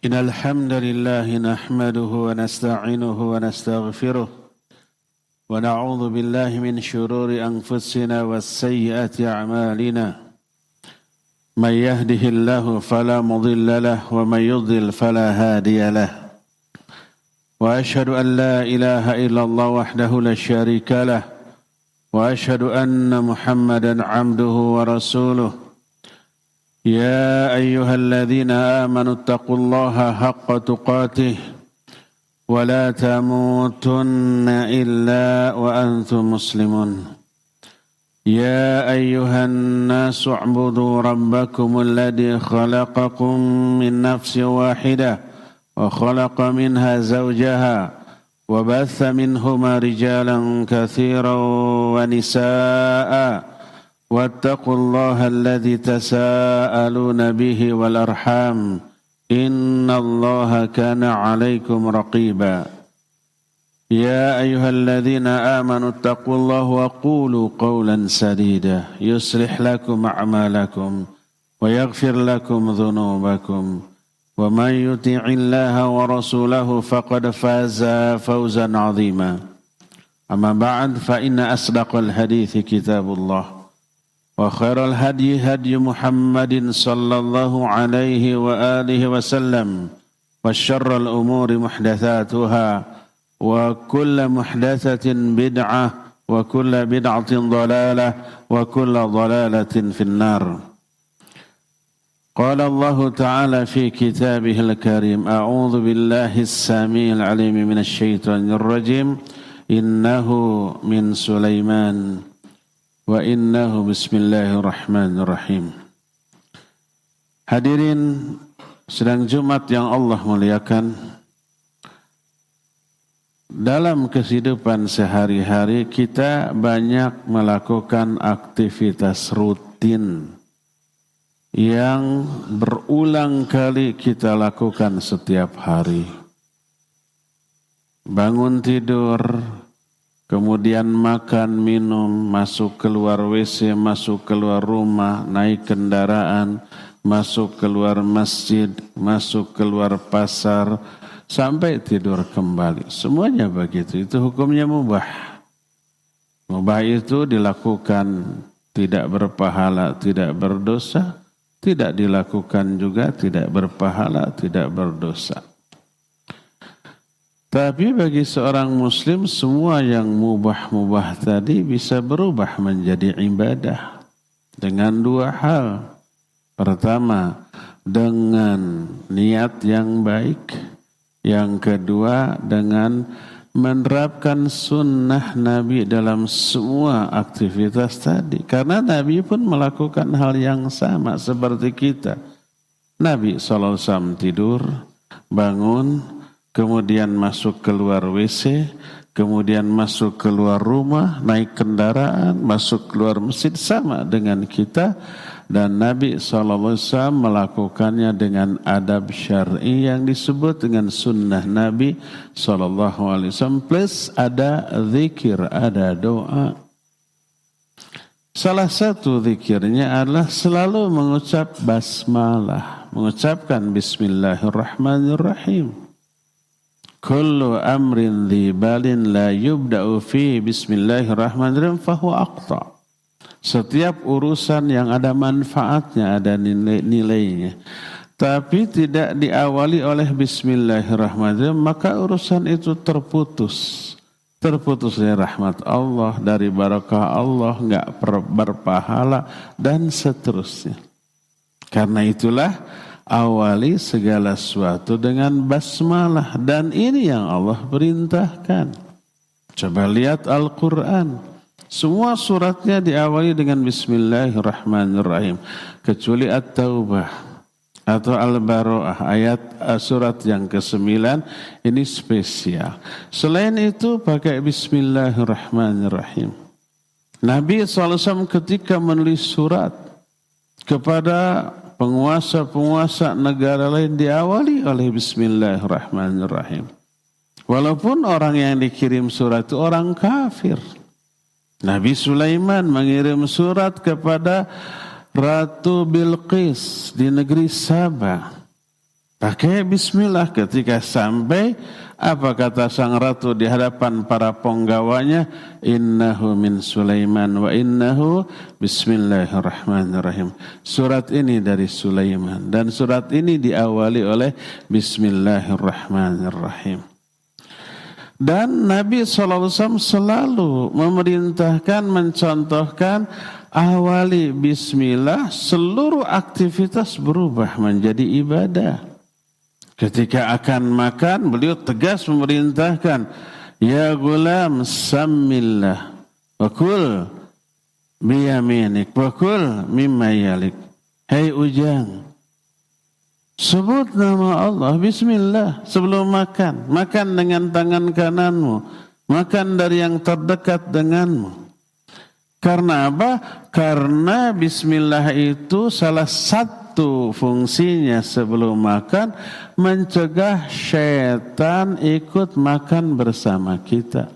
إن الحمد لله نحمده ونستعينه ونستغفره ونعوذ بالله من شرور أنفسنا والسيئات أعمالنا من يهده الله فلا مضل له ومن يضلل فلا هادي له وأشهد أن لا إله إلا الله وحده لا شريك له وأشهد أن محمدا عبده ورسوله يا أيها الذين آمنوا اتقوا الله حق تقاته ولا تموتن إلا وأنتم مسلمون يا أيها الناس اعبدوا ربكم الذي خلقكم من نفس واحدة وخلق منها زوجها وبث منهما رجالا كثيرا ونساء واتقوا الله الذي تساءلون به والأرحام إن الله كان عليكم رقيبا يا أيها الذين آمنوا اتقوا الله وقولوا قولا سديدا يصلح لكم أعمالكم ويغفر لكم ذنوبكم ومن يطع الله ورسوله فقد فاز فوزا عظيما أما بعد فإن أصدق الحديث كتاب الله وخير الهدي هدي محمد صلى الله عليه وآله وسلم وشر الأمور محدثاتها وكل محدثة بدعة وكل بدعة ضلالة وكل ضلالة في النار قال الله تعالى في كتابه الكريم أعوذ بالله السميع العليم من الشيطان الرجيم إنه من سليمان wa innahu bismillahirrahmanirrahim. Hadirin sedang Jumat yang Allah muliakan, dalam kehidupan sehari-hari kita banyak melakukan aktivitas rutin yang berulang kali kita lakukan setiap hari. Bangun tidur, kemudian makan, minum, masuk keluar WC, masuk keluar rumah, naik kendaraan, masuk keluar masjid, masuk keluar pasar, sampai tidur kembali. Semuanya begitu, itu hukumnya mubah. Mubah itu dilakukan tidak berpahala, tidak berdosa, tidak dilakukan juga tidak berpahala, tidak berdosa. Tapi bagi seorang muslim semua yang mubah-mubah tadi bisa berubah menjadi ibadah dengan dua hal. Pertama, dengan niat yang baik. Yang kedua, dengan menerapkan sunnah Nabi dalam semua aktivitas tadi. Karena Nabi pun melakukan hal yang sama seperti kita. Nabi SAW tidur, bangun, kemudian masuk keluar WC, kemudian masuk keluar rumah, naik kendaraan, masuk keluar masjid, sama dengan kita. Dan Nabi SAW melakukannya dengan adab syar'i yang disebut dengan sunnah Nabi SAW. Plus ada zikir, ada doa. Salah satu zikirnya adalah selalu mengucap basmalah, mengucapkan bismillahirrahmanirrahim. Kullu amrin dhi balin la yubda'u fi bismillahirrahmanirrahim fahuwa aqta. Setiap urusan yang ada manfaatnya, ada nilainya, tapi tidak diawali oleh bismillahirrahmanirrahim, maka urusan itu terputus. Terputus dari rahmat Allah, dari barakah Allah, enggak berpahala dan seterusnya. Karena itulah awali segala sesuatu dengan basmalah, dan ini yang Allah perintahkan. Coba lihat Al-Quran, semua suratnya diawali dengan bismillahirrahmanirrahim, kecuali At-Taubah atau Al-Baro'ah ayat surat yang ke-9, ini spesial. Selain itu pakai bismillahirrahmanirrahim. Nabi SAW ketika menulis surat kepada penguasa-penguasa negara lain diawali oleh bismillahirrahmanirrahim. Walaupun orang yang dikirim surat itu orang kafir. Nabi Sulaiman mengirim surat kepada Ratu Bilqis di negeri Sabah. Pakai bismillah ketika sampai, apa kata sang ratu di hadapan para penggawanya? Innahu min Sulaiman wa innahu bismillahirrahmanirrahim. Surat ini dari Sulaiman dan surat ini diawali oleh bismillahirrahmanirrahim. Dan Nabi SAW selalu memerintahkan, mencontohkan awali bismillah, seluruh aktivitas berubah menjadi ibadah. Ketika akan makan, beliau tegas memerintahkan, ya gulam sammillah wa kul biyaminik wa kul mimma yalik. Hei ujang, sebut nama Allah, bismillah, sebelum makan. Makan dengan tangan kananmu, makan dari yang terdekat denganmu. Karena apa? Karena bismillah itu salah satu fungsinya sebelum makan, mencegah syaitan ikut makan bersama kita.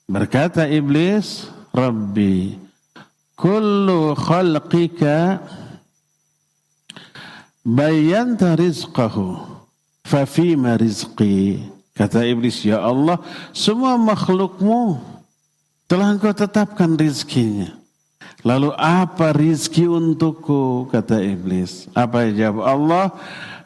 Berkata iblis, Rabbi, kullu khalqika bayanta rizqahu, fafima rizqi. Kata iblis, ya Allah, semua makhlukmu telah engkau tetapkan rizkinya. Lalu apa rizki untukku? Kata iblis. Apa jawab Allah?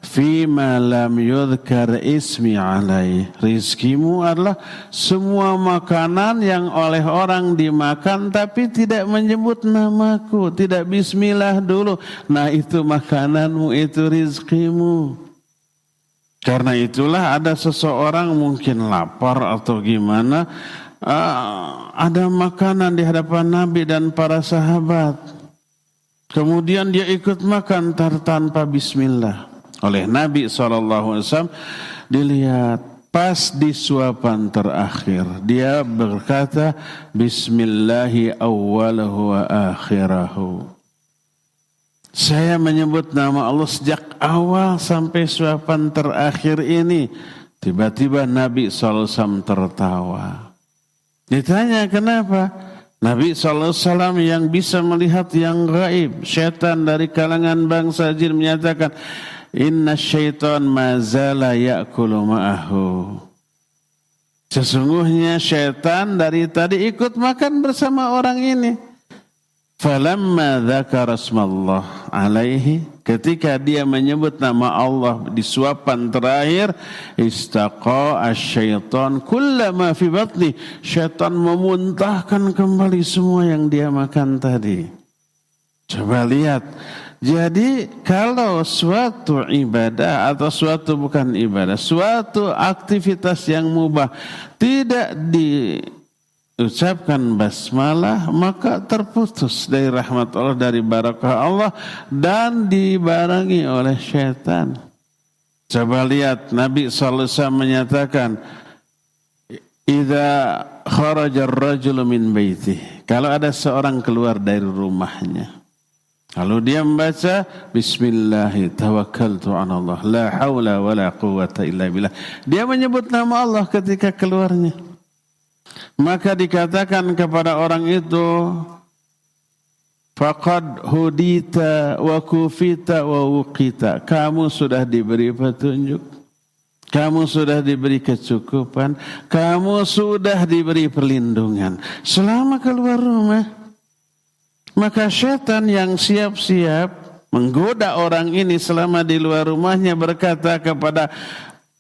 Fima lam yudhkar ismi alaih. Rizkimu adalah semua makanan yang oleh orang dimakan tapi tidak menyebut namaku, tidak bismillah dulu. Nah itu makananmu, itu rizkimu. Karena itulah ada seseorang mungkin lapar atau gimana, ada makanan di hadapan Nabi dan para sahabat. Kemudian dia ikut makan tanpa bismillah. Oleh Nabi SAW dilihat pas di suapan terakhir. Dia berkata, Bismillahi awwalahu wa akhirahu. Saya menyebut nama Allah sejak awal sampai suapan terakhir ini. Tiba-tiba Nabi SAW tertawa. Ditanya kenapa? Nabi SAW yang bisa melihat yang gaib, syaitan dari kalangan bangsa jin menyatakan, Inna syaitan mazala ya'kulu ma'ahu. Sesungguhnya syaitan dari tadi ikut makan bersama orang ini. Falamma dzakara asmallah alaihi, ketika dia menyebut nama Allah di suapan terakhir, istaqa asyaitan kullama fi batni, syaitan memuntahkan kembali semua yang dia makan tadi. Coba lihat. Jadi kalau suatu ibadah atau suatu bukan ibadah, suatu aktivitas yang mubah tidak diucapkan basmalah, maka terputus dari rahmat Allah, dari barakah Allah, dan dibarengi oleh syaitan. Coba lihat, Nabi SAW menyatakan, idza kharaja ar-rajulu min baitihi, kalau ada seorang keluar dari rumahnya, lalu dia membaca Bismillahi tawakkaltu 'ala Allah la haula wala quwwata illa billah. Dia menyebut nama Allah ketika keluarnya. Maka dikatakan kepada orang itu, faqad hudita wa kufita wa wuqita. Kamu sudah diberi petunjuk. Kamu sudah diberi kecukupan. Kamu sudah diberi perlindungan selama keluar rumah. Maka syaitan yang siap-siap menggoda orang ini selama di luar rumahnya berkata kepada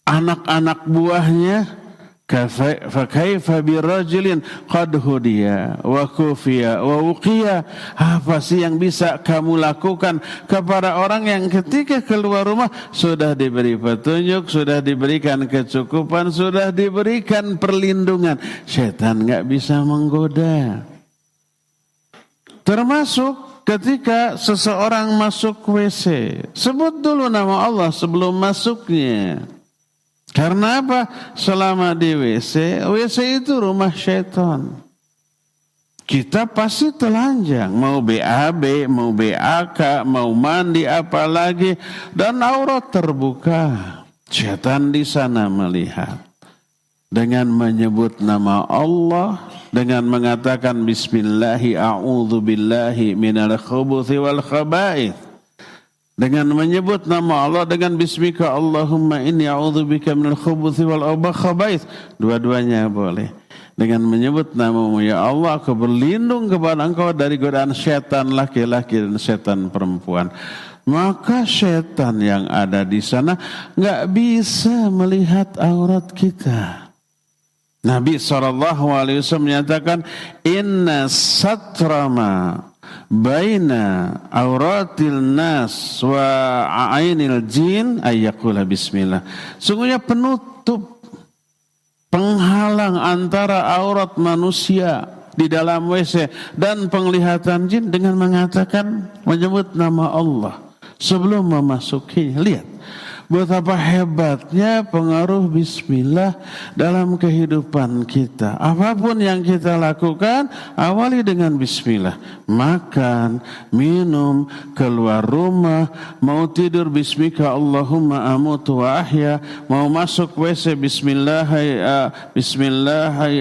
anak-anak buahnya, fa kaifa birajulin qad hudiya wa kufiya wa uqiya. Apa sih yang bisa kamu lakukan kepada orang yang ketika keluar rumah sudah diberi petunjuk, sudah diberikan kecukupan, sudah diberikan perlindungan? Syaitan enggak bisa menggoda. Termasuk ketika seseorang masuk WC, sebut dulu nama Allah sebelum masuknya. Karena apa? Selama di WC itu rumah syaitan. Kita pasti telanjang, mau BAB, mau BAK, mau mandi apalagi, dan aurat terbuka. Syaitan di sana melihat. Dengan menyebut nama Allah, dengan mengatakan Bismillahi a'udzu billahi minal khubuthi wal khaba'ith. Dengan menyebut nama Allah, dengan bismika Allahumma inni a'udzubika minal khubuthi wal khaba'ith. Dua-duanya boleh. Dengan menyebut namamu, ya Allah, aku berlindung kepada engkau dari godaan setan laki-laki dan setan perempuan. Maka setan yang ada di sana nggak bisa melihat aurat kita. Nabi SAW menyatakan, inna satrama baina auratil nas wa ainil jin ayyakula bismillah. Sungguhnya penutup, penghalang antara aurat manusia di dalam WC dan penglihatan jin dengan mengatakan, menyebut nama Allah sebelum memasukinya. Lihat betapa hebatnya pengaruh bismillah dalam kehidupan kita. Apapun yang kita lakukan, awali dengan bismillah. Makan, minum, keluar rumah, mau tidur bismika Allahumma amutu wa ahya, mau masuk WC bismillah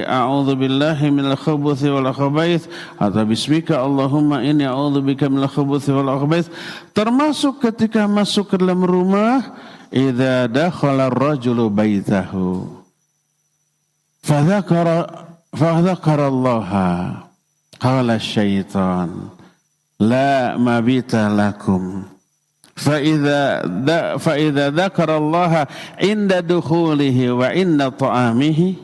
a'udzu billahi minal khubuthi wal khaba'ith, atau bismika Allahumma inni a'udzubika minal khubuthi wal khaba'ith. Termasuk ketika masuk ke dalam rumah, idza dakhala ar-rajulu baitahu fadzakara Allah qala asy-syaitan la mabita lakum fa idza dzakara Allah inda dukhulihi wa inda ta'amihi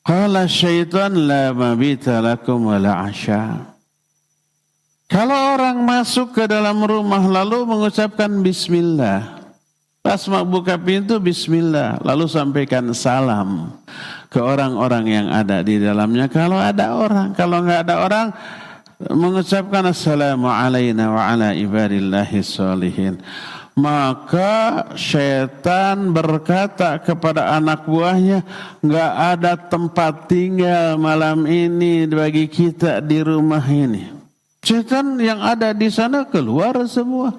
qala asy-syaitan la mabita lakum wa la 'asha. Kalau orang masuk ke dalam rumah lalu mengucapkan bismillah, pas mau buka pintu bismillah, lalu sampaikan salam ke orang-orang yang ada di dalamnya. Kalau ada orang, kalau enggak ada orang, mengucapkan assalamu alaina wa ala ibadillahis sholihin. Maka syaitan berkata kepada anak buahnya, enggak ada tempat tinggal malam ini bagi kita di rumah ini. Setan yang ada di sana keluar semua.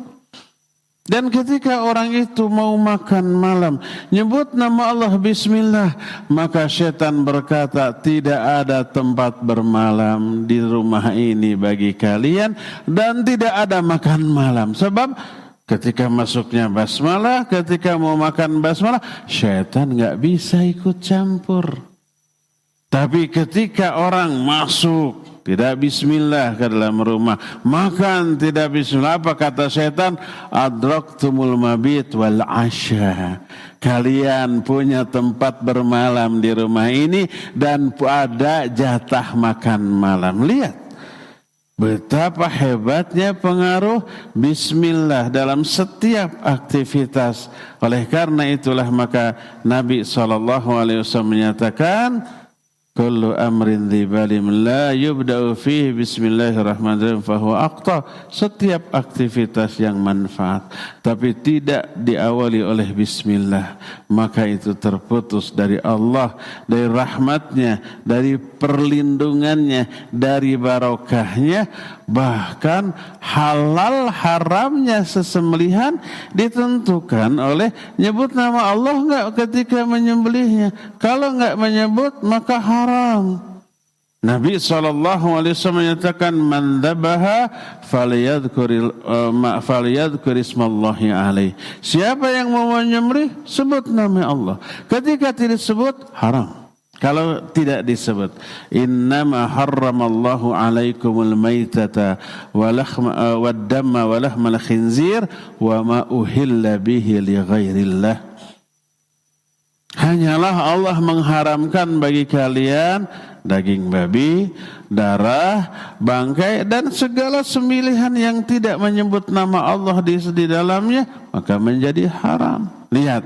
Dan ketika orang itu mau makan malam, nyebut nama Allah bismillah, maka setan berkata, tidak ada tempat bermalam di rumah ini bagi kalian, dan tidak ada makan malam. Sebab ketika masuknya basmalah, ketika mau makan basmalah, setan gak bisa ikut campur. Tapi ketika orang masuk tidak bismillah ke dalam rumah, makan tidak bismillah, apa kata setan? Adraktumul mabit wal asya. Kalian punya tempat bermalam di rumah ini dan ada jatah makan malam. Lihat betapa hebatnya pengaruh bismillah dalam setiap aktivitas. Oleh karena itulah maka Nabi SAW menyatakan, kullu amrin dzibalim la yubda'u fihi bismillahirrahmanirrahim fahuwa aqta. Setiap aktivitas yang manfaat tapi tidak diawali oleh bismillah, maka itu terputus dari Allah, dari rahmatnya, dari perlindungannya, dari barokahnya. Bahkan halal haramnya sesembelihan ditentukan oleh nyebut nama Allah enggak ketika menyembelihnya. Kalau enggak menyebut maka haram. Nabi SAW menyatakan, man dhabaha falyadhkur ismallahi alaih. Siapa yang mau menyembelih, sebut nama Allah. Ketika tidak disebut, haram. Kalau tidak disebut, innama harramallahu alaikumul maitata wad damma wa lahmal khinzir wa ma uhilla bihi li ghairillah. Hanyalah Allah mengharamkan bagi kalian daging babi, darah, bangkai, dan segala sembelihan yang tidak menyebut nama Allah di dalamnya, maka menjadi haram. Lihat,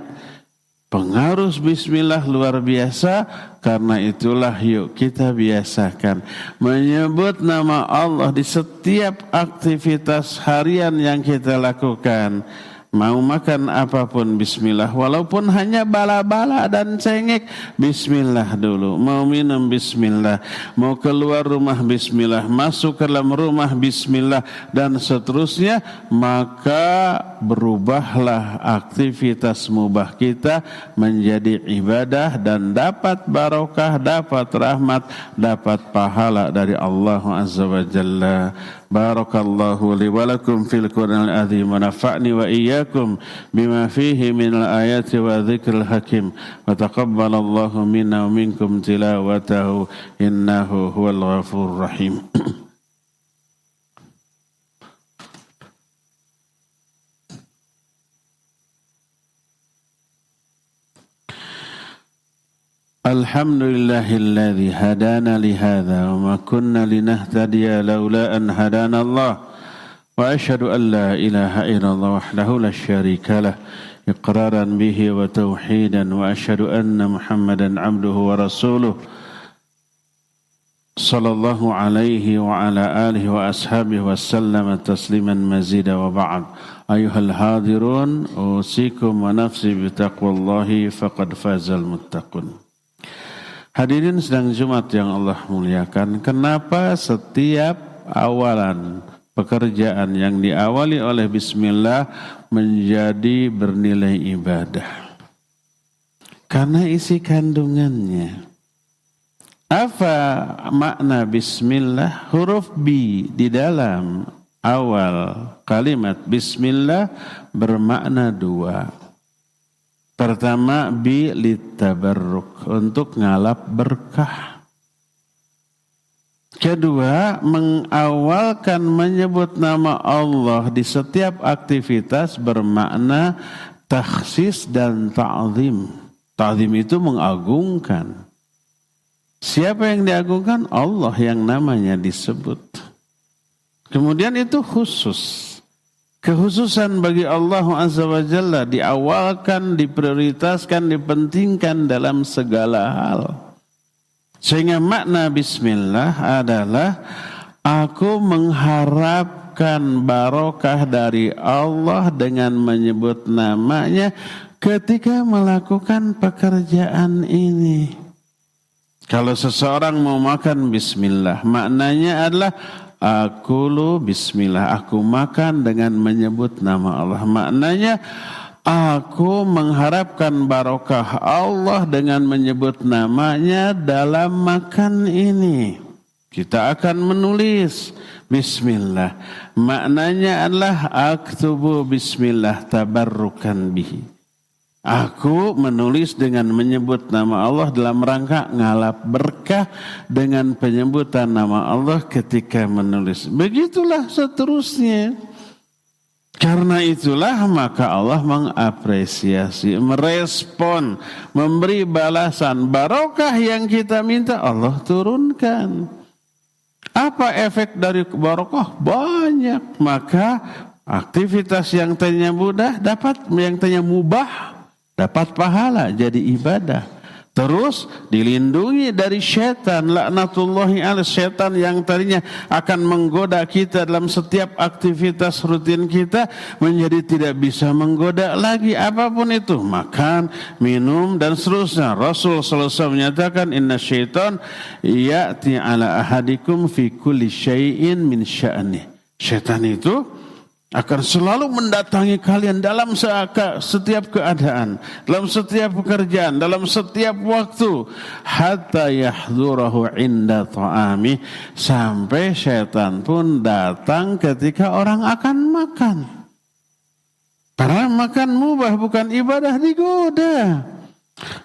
pengaruh bismillah luar biasa. Karena itulah yuk kita biasakan menyebut nama Allah di setiap aktivitas harian yang kita lakukan. Mau makan apapun bismillah, walaupun hanya bala-bala dan cengek, bismillah dulu. Mau minum bismillah, mau keluar rumah bismillah, masuk ke dalam rumah bismillah, dan seterusnya. Maka berubahlah aktivitas mubah kita menjadi ibadah dan dapat barokah, dapat rahmat, dapat pahala dari Allah Azza wa Jalla. Barakallahu li wa lakum fil Qur'anil azim wa nafa'ni wa iyyakum bima fihi minal ayati wa dzikril hakim wa taqabbalallahu minna wa minkum tilawatahu innahu huwal ghafurur rahim. Alhamdulillahilladzi hadana lihadza wa ma kunna linahtadiya laula an hadana Allah wa asyhadu an la ilaha illallah wahdahu la syarika lah iqraran bihi wa tauhidan wa asyhadu anna Muhammadan abduhu wa rasuluh sallallahu alaihi wa ala alihi wa ashabihi wa sallama tasliman mazida wa ba'd. Ayuhal hadirun usikum wa nafsi bitaqwallahi faqad fazal muttaqun. Hadirin sedang Jumat yang Allah muliakan, kenapa setiap awalan pekerjaan yang diawali oleh bismillah menjadi bernilai ibadah? Karena isi kandungannya. Apa makna bismillah? Huruf bi di dalam awal kalimat bismillah bermakna dua. Pertama, bi litabarruk, untuk ngalap berkah. Kedua, mengawalkan menyebut nama Allah di setiap aktivitas bermakna takhsis dan ta'zim. Ta'zim itu mengagungkan. Siapa yang diagungkan? Allah yang namanya disebut. Kemudian itu khusus. Kekhususan bagi Allah Azza wa Jalla diawalkan, diprioritaskan, dipentingkan dalam segala hal. Sehingga makna bismillah adalah aku mengharapkan barokah dari Allah dengan menyebut namanya ketika melakukan pekerjaan ini. Kalau seseorang mau makan bismillah, maknanya adalah akulu bismillah, aku makan dengan menyebut nama Allah. Maknanya aku mengharapkan barokah Allah dengan menyebut namanya dalam makan ini. Kita akan menulis bismillah. Maknanya adalah aktubu bismillah tabarrukan bihi. Aku menulis dengan menyebut nama Allah dalam rangka ngalap berkah dengan penyebutan nama Allah ketika menulis. Begitulah seterusnya. Karena itulah maka Allah mengapresiasi, merespon, memberi balasan. Barokah yang kita minta Allah turunkan. Apa efek dari barokah? Banyak. Maka aktivitas yang tadinya mudah dapat, yang tadinya mubah dapat pahala, jadi ibadah. Terus dilindungi dari syaitan, laknatullahi ala syaitan yang tadinya akan menggoda kita dalam setiap aktivitas rutin kita menjadi tidak bisa menggoda lagi apapun itu, makan, minum dan seterusnya. Rasul sallallahu alaihi wasallam menyatakan inna syaitan ya'ti ala ahadikum fi kulli syai'in min sya'nih. Syaitan itu akan selalu mendatangi kalian dalam setiap keadaan, dalam setiap pekerjaan, dalam setiap waktu, hatta yahdurahu inda ta'ami, sampai syaitan pun datang ketika orang akan makan. Karena makan mubah bukan ibadah, digoda.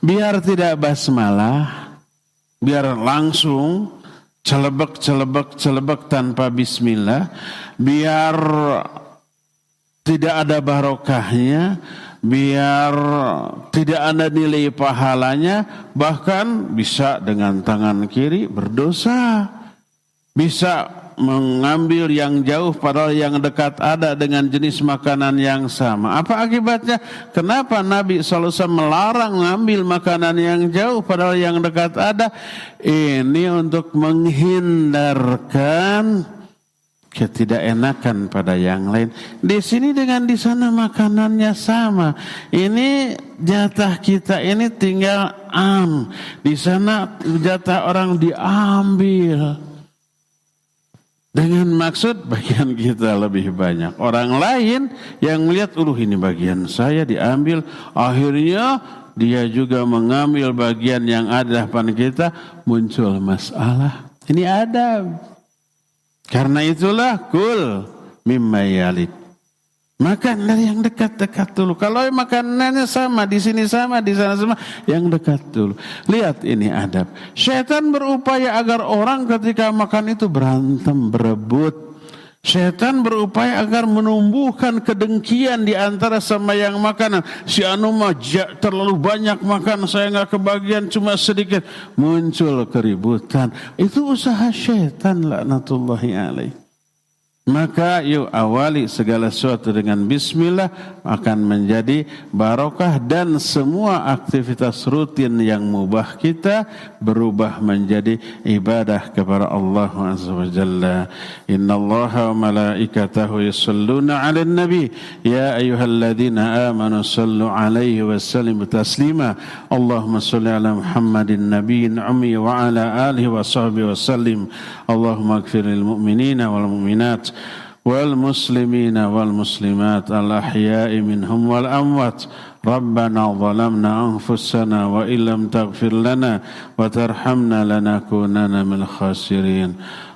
Biar tidak basmalah, biar langsung celebek tanpa bismillah, biar tidak ada barokahnya, biar tidak ada nilai pahalanya, bahkan bisa dengan tangan kiri berdosa. Bisa mengambil yang jauh padahal yang dekat ada dengan jenis makanan yang sama. Apa akibatnya? Kenapa Nabi SAW melarang mengambil makanan yang jauh padahal yang dekat ada? Ini untuk menghindarkan ketidakenakan pada yang lain. Di sini dengan di sana makanannya sama. Ini jatah kita ini tinggal di sana jatah orang diambil. Dengan maksud bagian kita lebih banyak. Orang lain yang melihat, ini bagian saya diambil. Akhirnya dia juga mengambil bagian yang ada pada kita. Muncul masalah. Ini adab. Karena itulah kul mimma yalik. Makan dari yang dekat-dekat dulu. Kalau makanannya sama, di sini sama, di sana sama, yang dekat dulu. Lihat ini adab. Syaitan berupaya agar orang ketika makan itu berantem, berebut. Syaitan berupaya agar menumbuhkan kedengkian di antara sama yang makanan. Si anu mah terlalu banyak makan, saya nggak kebagian, cuma sedikit. Muncul keributan. Itu usaha syaitan laknatullahi alaih. Maka yuk awali segala sesuatu dengan bismillah, akan menjadi barokah dan semua aktivitas rutin yang mubah kita berubah menjadi ibadah kepada Allah Azza wa Jalla. Innallaha wa malaikatahu yusalluna 'alan nabi ya ayyuhalladzina amanu sallu 'alaihi wa sallimu taslima. Allahumma shalli 'ala Muhammadin nabiyyin ummi wa 'ala alihi wa sahbihi wa sallim. Allahumma ighfir lil mu'minina wal mu'minat والمسلمين والمسلمات الأحياء منهم والأموات ربنا ظلمنا أنفسنا وإن لم تغفر لنا وترحمنا لنكونن من الخاسرين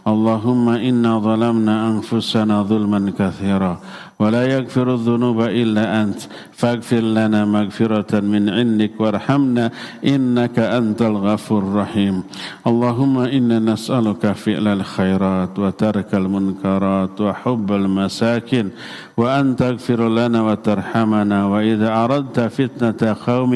اللهم إنا ظلمنا أنفسنا ظلما كثيرا ولا يغفر الذنوب إلا أنت فاغفر لنا مغفرة من عندك وارحمنا إنك أنت الغفور الرحيم اللهم إنا نسألك فعل الخيرات وترك المنكرات وحب المساكين وأن تغفر لنا وترحمنا وإذا أردت فتنة قوم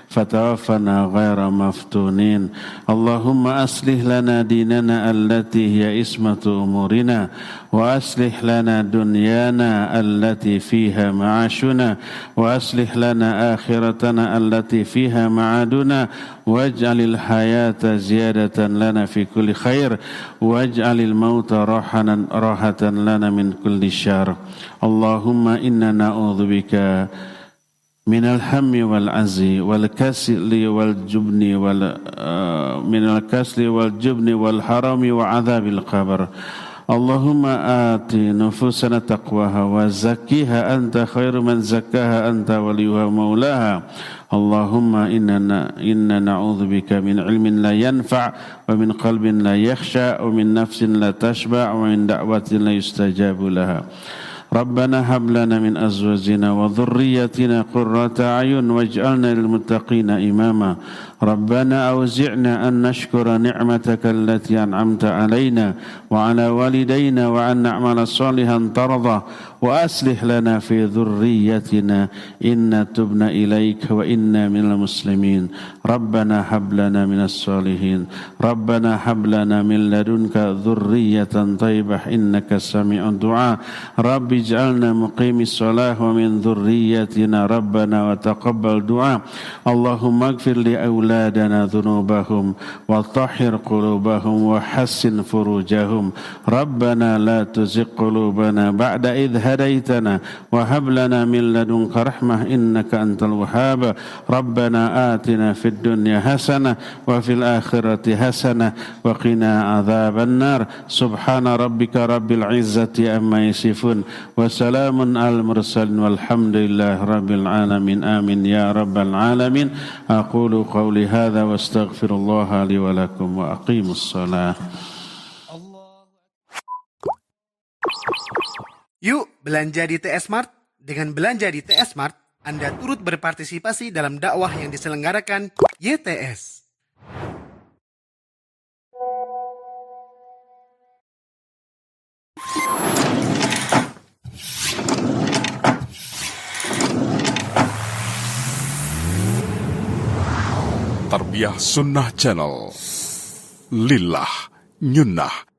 فتوفنا غير مفتونين اللهم أصلح لنا ديننا التي هي عصمة أمورنا وأصلح لنا دنيانا التي فيها معاشنا وأصلح لنا آخرتنا التي فيها معادنا واجعل الحياة زيادة لنا في كل خير واجعل الموت راحة لنا من كل شر اللهم إنا نعوذ بك من الهم والعزي والكسل والجبن من الكسل والجبن والحرم وعذاب القبر اللهم آت نفوسنا تقواها وزكيها أنت خير من زكاها أنت وليها مولاها اللهم إنا نعوذ بك من علم لا ينفع ومن قلب لا يخشع ومن نفس لا تشبع ومن دعوة لا يستجاب لها ربنا هب لنا من أزواجنا وذريتنا قرة أعين واجعلنا للمتقين إماما ربنا أوزعنا أن نشكر نعمتك التي أنعمت علينا وعلى والدينا وأن نعمل صالحا ترضى وأصلح لنا في ذريتنا إنا تبنا إليك وإنا من المسلمين ربنا هب لنا من الصالحين ربنا هب لنا من لدنك ذرية طيبة إنك سميع الدعاء رب اجعلنا مقيم الصلاة ومن ذريتنا ربنا وتقبل دعاء اللهم اغفر لأولادنا ذنوبهم وطهر قلوبهم وحسن فروجهم ربنا لا تزغ قلوبنا بعد إذ هديتنا وهب لنا من لدنك رحمة إنك أنت الوهاب ربنا آتنا في الدنيا حسنة وفي الآخرة حسنة وقنا عذاب النار سبحان ربك رب العزة عما يصفون وسلام على المرسلين والحمد لله رب العالمين آمين يا رب العالمين أقول قولي هذا واستغفر الله لي ولكم وأقيموا الصلاة. Yuk belanja di TS Mart. Dengan belanja di TS Mart, Anda turut berpartisipasi dalam dakwah yang diselenggarakan YTS. Tarbiyah Sunnah Channel. Lillah Nyunnah